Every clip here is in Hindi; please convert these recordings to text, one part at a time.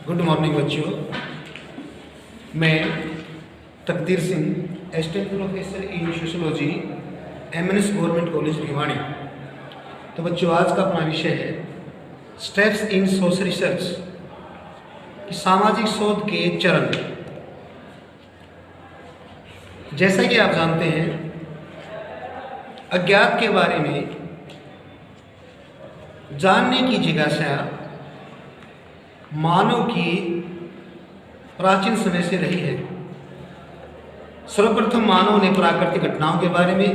गुड मॉर्निंग बच्चों। मैं तकदीर Singh, assistant professor in sociology, MNS government college Bhiwani. तो बच्चों, आज का अपना विषय है स्टेप्स इन सोशल रिसर्च, कि सामाजिक शोध के चरण। जैसा कि आप जानते हैं, अज्ञात के बारे में जानने की जिज्ञासा मानव की प्राचीन समय से रही है। सर्वप्रथम मानव ने प्राकृतिक घटनाओं के बारे में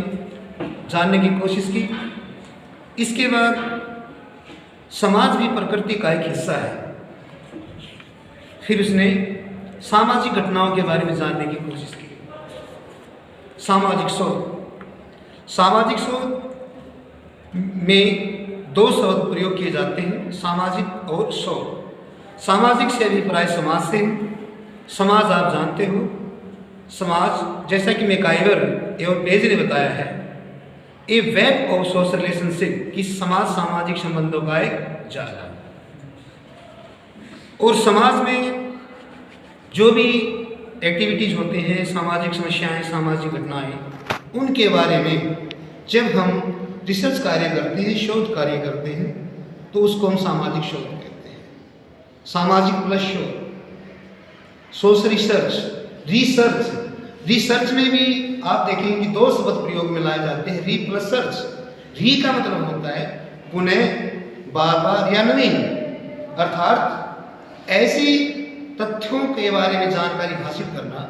जानने की कोशिश की। इसके बाद समाज भी प्रकृति का एक हिस्सा है। फिर उसने सामाजिक घटनाओं के बारे में जानने की कोशिश की। सामाजिक शोध में दो शब्द प्रयोग किए जाते हैं, सामाजिक और शोध। सामाजिक से अभिप्राय समाज से। समाज आप जानते हो, समाज जैसा कि मैकाइवर एवं पेज ने बताया है, ए वेब ऑफ सोशल रिलेशनशिप, कि समाज सामाजिक संबंधों का एक जाल है। और समाज में जो भी एक्टिविटीज होते हैं, सामाजिक समस्याएं, सामाजिक घटनाएं, उनके बारे में जब हम रिसर्च कार्य करते हैं, शोध कार्य करते हैं, तो उसको हम सामाजिक शोध कहते हैं। सामाजिक प्लस शोध, सोशल रिसर्च, रिसर्च में भी आप देखेंगे कि दो शब्द प्रयोग में लाए जाते हैं, री प्लस सर्च। री का मतलब होता है पुनः, बार बार या नवीन, अर्थात ऐसी तथ्यों के बारे में जानकारी हासिल करना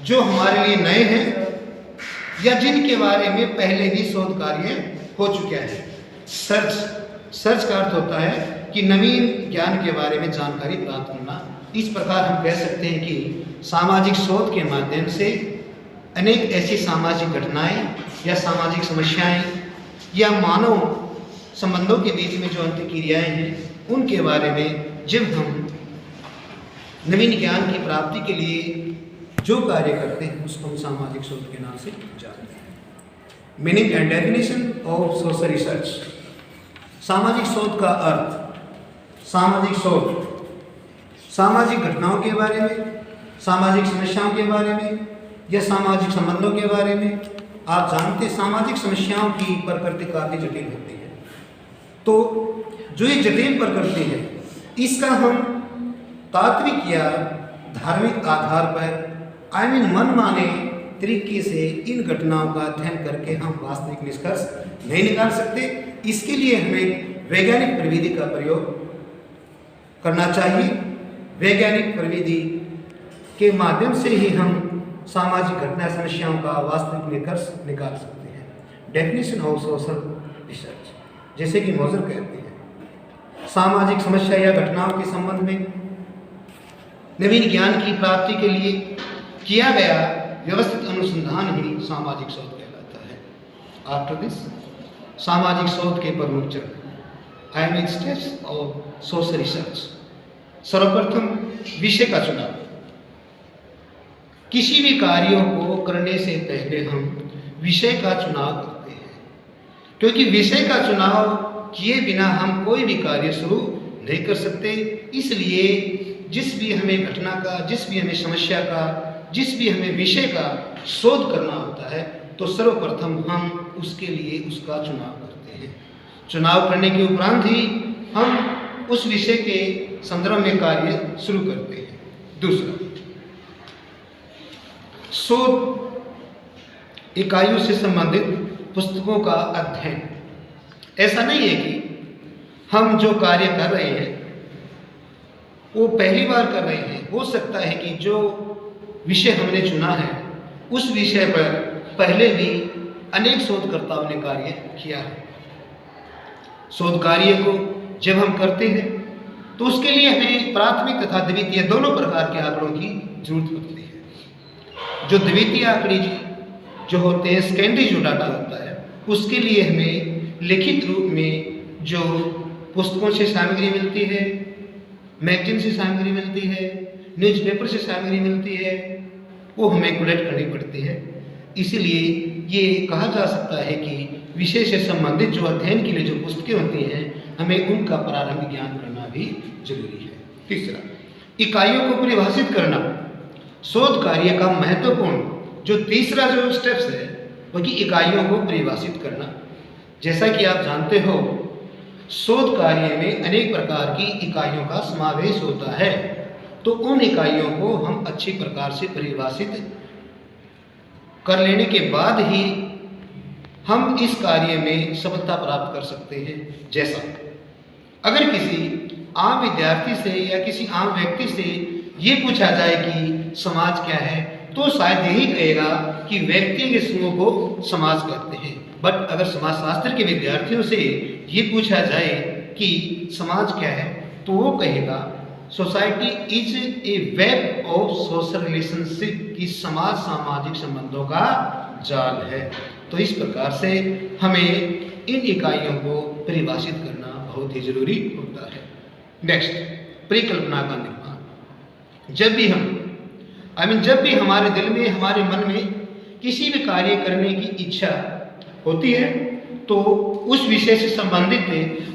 जो हमारे लिए नए हैं या जिनके बारे में पहले ही शोध कार्य हो चुका है। सर्च का अर्थ होता है कि नवीन ज्ञान के बारे में जानकारी प्राप्त करना। इस प्रकार हम कह सकते हैं कि सामाजिक शोध के माध्यम से अनेक ऐसी सामाजिक घटनाएं या सामाजिक समस्याएं या मानव संबंधों के बीच में जो अंतःक्रियाएं हैं, उनके बारे में जब हम नवीन ज्ञान की प्राप्ति के लिए जो कार्य करते हैं, उसको हम सामाजिक शोध के नाम से जानते हैं। Meaning and definition of social research. सामाजिक शोध का अर्थ, सामाजिक शोध सामाजिक घटनाओं के बारे में, सामाजिक समस्याओं के बारे में या सामाजिक संबंधों के बारे में। आप जानते हैं सामाजिक समस्याओं की प्रकृति काफ़ी जटिल होती है। तो जो ये जटिल प्रकृति है, इसका हम तात्विक या धार्मिक आधार पर मनमाने तरीके से इन घटनाओं का अध्ययन करके हम वास्तविक निष्कर्ष नहीं निकाल सकते। इसके लिए हमें वैज्ञानिक प्रविधि का प्रयोग करना चाहिए। वैज्ञानिक प्रविधि के माध्यम से ही हम सामाजिक घटना समस्याओं का वास्तविक निष्कर्ष निकाल सकते हैं। डेफिनेशन ऑफ सोशल रिसर्च, जैसे कि मोजर कहते हैं, सामाजिक समस्या या घटनाओं के संबंध में नवीन ज्ञान की प्राप्ति के लिए किया गया व्यवस्थित अनुसंधान ही सामाजिक शोध कहलाता है। आफ्टर दिस, सामाजिक शोध के प्रमुख चरण, आइमिक स्टेप्स ऑफ सोशल रिसर्च। सर्वप्रथम विषय का चुनाव। किसी भी कार्यों को करने से पहले हम विषय का चुनाव करते हैं, क्योंकि विषय का चुनाव किए बिना हम कोई भी कार्य शुरू नहीं कर सकते। इसलिए जिस भी हमें घटना का, जिस भी हमें समस्या का, जिस भी हमें विषय का शोध करना होता है, तो सर्वप्रथम हम उसके लिए उसका चुनाव करते हैं। चुनाव करने के उपरांत ही हम उस विषय के संदर्भ में कार्य शुरू करते हैं। दूसरा, शोध इकाइयों से संबंधित पुस्तकों का अध्ययन। ऐसा नहीं है कि हम जो कार्य कर रहे हैं वो पहली बार कर रहे हैं। हो सकता है कि जो विषय हमने चुना है, उस विषय पर पहले भी अनेक शोधकर्ताओं ने कार्य किया है। शोध कार्य को जब हम करते हैं, तो उसके लिए हमें प्राथमिक तथा द्वितीय दोनों प्रकार के आंकड़ों की जरूरत पड़ती है। जो द्वितीय आंकड़े जो होते हैं, सेकेंडरी जो डाटा होता है, उसके लिए हमें लिखित रूप में जो पुस्तकों से सामग्री मिलती है, मैगजीन से सामग्री मिलती है, न्यूज़पेपर से सामग्री मिलती है, वो हमें कलेक्ट करनी पड़ती है। इसीलिए ये कहा जा सकता है कि विषय से संबंधित जो अध्ययन के लिए जो पुस्तकें होती हैं, हमें उनका प्रारंभिक ज्ञान करना भी जरूरी है। तीसरा, इकाइयों को परिभाषित करना, शोध कार्य का महत्वपूर्ण जो तीसरा जो स्टेप्स है वो कि इकाइयों को परिभाषित करना। जैसा कि आप जानते हो, शोध कार्य में अनेक प्रकार की इकाइयों का समावेश होता है, तो उन इकाइयों को हम अच्छी प्रकार से परिभाषित कर लेने के बाद ही हम इस कार्य में सफलता प्राप्त कर सकते हैं। जैसा अगर किसी आम विद्यार्थी से या किसी आम व्यक्ति से ये पूछा जाए कि समाज क्या है, तो शायद यही कहेगा कि व्यक्ति के समूह को समाज कहते हैं। बट अगर समाजशास्त्र के विद्यार्थियों से ये पूछा जाए कि समाज क्या है, तो वो कहेगा society is a web of social relationship, की समाज सामाजिक संबंधों का जाल है। तो इस प्रकार से हमें इन इकाइयों को परिभाषित करना बहुत ही जरूरी होता है। नेक्स्ट, परिकल्पना का निर्माण। जब भी हमारे दिल में, हमारे मन में किसी भी कार्य करने की इच्छा होती है, तो उस विषय से संबंधित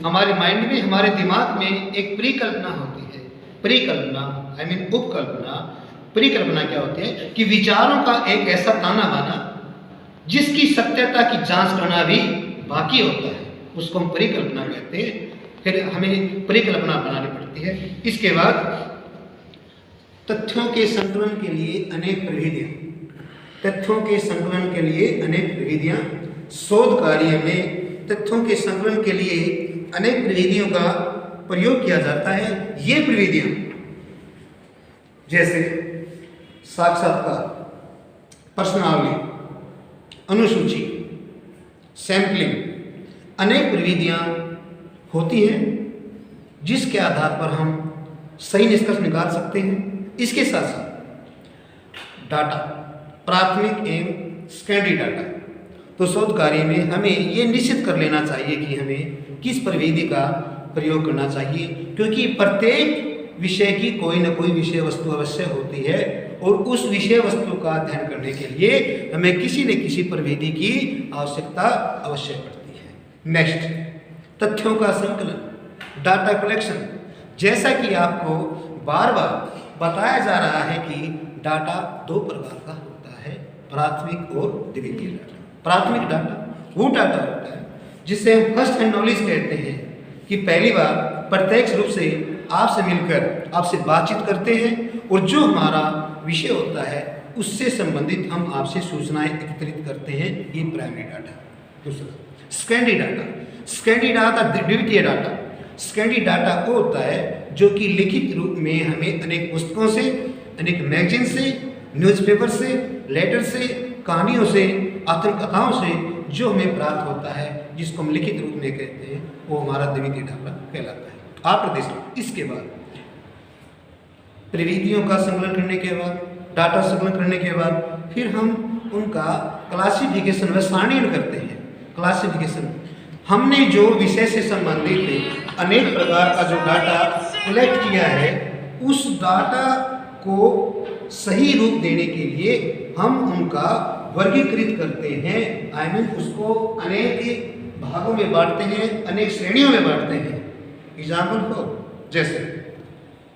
हमारे माइंड में, हमारे दिमाग में एक परिकल्पना होती है। परिकल्पना उपकल्पना। परिकल्पना क्या होती है कि विचारों का एक ऐसा ताना बाना जिसकी सत्यता की जांच करना भी बाकी होता है, उसको हम परिकल्पना कहते हैं। फिर हमें परिकल्पना बनानी पड़ती है। इसके बाद तथ्यों के संकलन के लिए अनेक प्रविधियां, तथ्यों के संकलन के लिए अनेक प्रविधियां। शोध कार्य में तथ्यों के संकलन के लिए अनेक प्रविधियों का प्रयोग किया जाता है। ये प्रविधियां जैसे साक्षात्कार, प्रश्नावली, अनुसूची, सैंपलिंग, अनेक प्रविधियां होती हैं जिसके आधार पर हम सही निष्कर्ष निकाल सकते हैं। इसके साथ साथ डाटा, प्राथमिक एवं सेकेंडरी डाटा। तो शोध कार्य में हमें ये निश्चित कर लेना चाहिए कि हमें किस प्रविधि का प्रयोग करना चाहिए, क्योंकि प्रत्येक विषय की कोई न कोई विषय वस्तु अवश्य होती है और उस विषय वस्तु का अध्ययन करने के लिए हमें किसी न किसी प्रविधि की आवश्यकता अवश्य पड़ती है। नेक्स्ट, तथ्यों का संकलन, डाटा कलेक्शन। जैसा कि आपको बार बार बताया जा रहा है कि डाटा दो प्रकार का होता है, प्राथमिक और द्वितीय डाटा। प्राथमिक डाटा वो डाटा होता है जिसे हम फर्स्ट हैंड नॉलेज कहते हैं, कि पहली बार प्रत्यक्ष रूप से आपसे मिलकर आपसे बातचीत करते हैं और जो हमारा विषय होता है उससे संबंधित हम आपसे सूचनाएं एकत्रित करते हैं। ये प्राइमरी डाटा। दूसरा सेकेंडरी डाटा। सेकेंडरी डाटा द्वितीय डाटा। सेकेंडरी डाटा वो होता है जो कि लिखित रूप में हमें अनेक पुस्तकों से, अनेक मैगजीन से, न्यूज़पेपर से, लेटर से, कहानियों से, आत्मकथाओं से जो हमें प्राप्त होता है, जिसको हम लिखित रूप में कहते हैं, वो हमारा द्वितीय डाटा कहलाता है। आप इसके बाद प्रविधियों का संकलन करने के बाद, डाटा संकलन करने के बाद फिर हम उनका क्लासिफिकेशन व सारणीकरण करते हैं। क्लासिफिकेशन, हमने जो विषय से संबंधित अनेक प्रकार का जो डाटा कलेक्ट किया है, उस डाटा को सही रूप देने के लिए हम उनका वर्गीकृत करते हैं। उसको अनेक भागों में बांटते हैं, अनेक श्रेणियों में बांटते हैं। एग्जाम्पल को, जैसे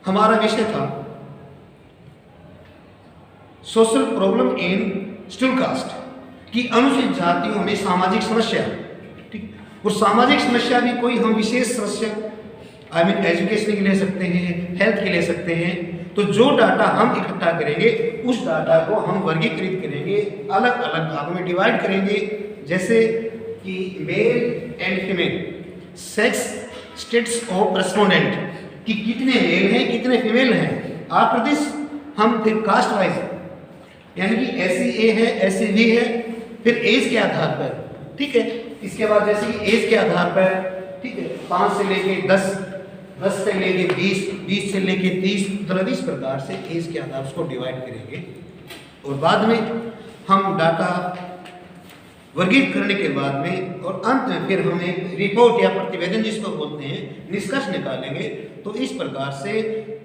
हमारा विषय था social problem in schedule caste, कि अनुसूचित जातियों में सामाजिक समस्या। ठीक, और सामाजिक समस्या भी कोई हम विशेष समस्या एजुकेशन की ले सकते हैं, हेल्थ की ले सकते हैं। तो जो डाटा हम इकट्ठा करेंगे उस डाटा को हम वर्गीकृत करेंगे, अलग अलग भागों में डिवाइड करेंगे। जैसे कि male and female, sex states of respondent, कि कितने मेल हैं कितने फीमेल हैं। आफ्टर दिस हम फिर कास्ट वाइज, यानी कि SC A है, SC B है, फिर एज के आधार पर। ठीक है, इसके बाद जैसे कि एज के आधार पर, ठीक है, 5 से लेके 10, 10 से लेके 20, 20 से लेके 30, मतलब इस प्रकार से एज के आधार उसको डिवाइड करेंगे। और बाद में हम डाटा वर्गीकृत करने के बाद में और अंत में फिर हम एक रिपोर्ट या प्रतिवेदन जिसको बोलते हैं, निष्कर्ष निकालेंगे। तो इस प्रकार से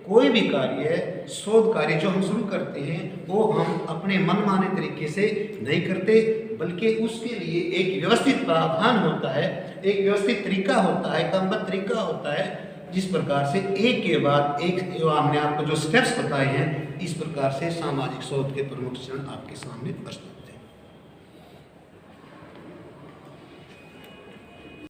कोई भी कार्य, शोध कार्य जो हम शुरू करते हैं, वो हम अपने मनमाने तरीके से नहीं करते, बल्कि उसके लिए एक व्यवस्थित प्रावधान होता है, एक व्यवस्थित तरीका होता है, क्रमबद्ध तरीका होता है, जिस प्रकार से एक के बाद एक जो हमने आपको जो स्टेप्स बताए हैं, इस प्रकार से सामाजिक शोध के प्रमुख चरण आपके सामने प्रस्तुत थे।